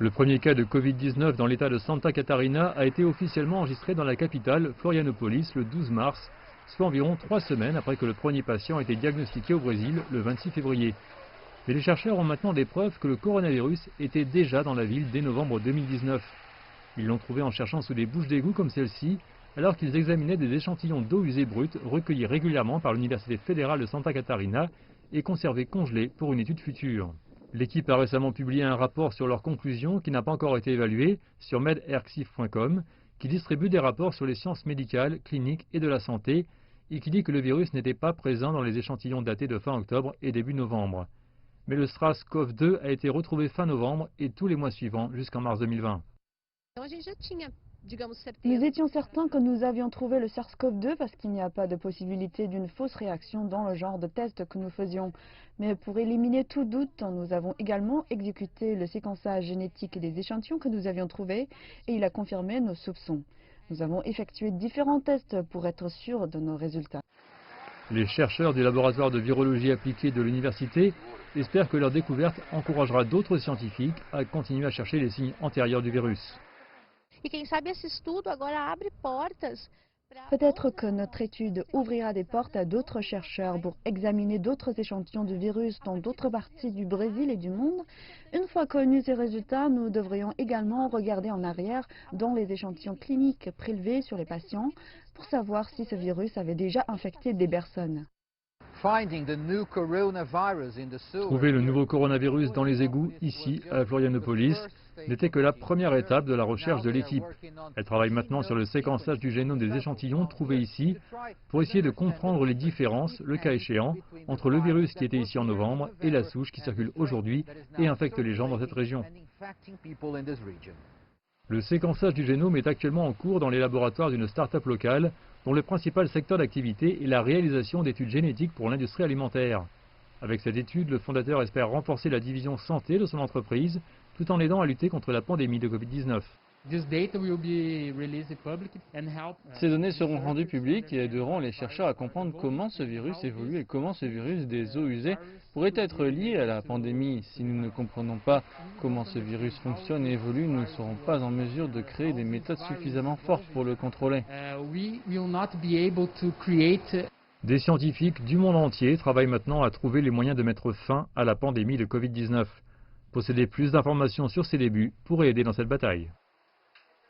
Le premier cas de Covid-19 dans l'état de Santa Catarina a été officiellement enregistré dans la capitale, Florianopolis, le 12 mars, soit environ 3 semaines après que le premier patient ait été diagnostiqué au Brésil le 26 février. Mais les chercheurs ont maintenant des preuves que le coronavirus était déjà dans la ville dès novembre 2019. Ils l'ont trouvé en cherchant sous des bouches d'égout comme celle-ci, alors qu'ils examinaient des échantillons d'eau usée brute recueillis régulièrement par l'Université fédérale de Santa Catarina et conservés congelés pour une étude future. L'équipe a récemment publié un rapport sur leurs conclusions qui n'a pas encore été évalué sur medarxiv.com, qui distribue des rapports sur les sciences médicales, cliniques et de la santé, et qui dit que le virus n'était pas présent dans les échantillons datés de fin octobre et début novembre. Mais le SARS-CoV-2 a été retrouvé fin novembre et tous les mois suivants jusqu'en mars 2020. Nous étions certains que nous avions trouvé le SARS-CoV-2 parce qu'il n'y a pas de possibilité d'une fausse réaction dans le genre de test que nous faisions. Mais pour éliminer tout doute, nous avons également exécuté le séquençage génétique des échantillons que nous avions trouvés et il a confirmé nos soupçons. Nous avons effectué différents tests pour être sûrs de nos résultats. Les chercheurs du laboratoire de virologie appliquée de l'université espèrent que leur découverte encouragera d'autres scientifiques à continuer à chercher les signes antérieurs du virus. Peut-être que notre étude ouvrira des portes à d'autres chercheurs pour examiner d'autres échantillons de virus dans d'autres parties du Brésil et du monde. Une fois connus ces résultats, nous devrions également regarder en arrière dans les échantillons cliniques prélevés sur les patients pour savoir si ce virus avait déjà infecté des personnes. Trouver le nouveau coronavirus dans les égouts, ici, à Florianopolis, n'était que la première étape de la recherche de l'équipe. Elle travaille maintenant sur le séquençage du génome des échantillons trouvés ici pour essayer de comprendre les différences, le cas échéant, entre le virus qui était ici en novembre et la souche qui circule aujourd'hui et infecte les gens dans cette région. Le séquençage du génome est actuellement en cours dans les laboratoires d'une start-up locale dont le principal secteur d'activité est la réalisation d'études génétiques pour l'industrie alimentaire. Avec cette étude, le fondateur espère renforcer la division santé de son entreprise tout en l'aidant à lutter contre la pandémie de Covid-19. Ces données seront rendues publiques et aideront les chercheurs à comprendre comment ce virus évolue et comment ce virus des eaux usées pourrait être lié à la pandémie. Si nous ne comprenons pas comment ce virus fonctionne et évolue, nous ne serons pas en mesure de créer des méthodes suffisamment fortes pour le contrôler. Des scientifiques du monde entier travaillent maintenant à trouver les moyens de mettre fin à la pandémie de Covid-19. Posséder plus d'informations sur ses débuts pourrait aider dans cette bataille.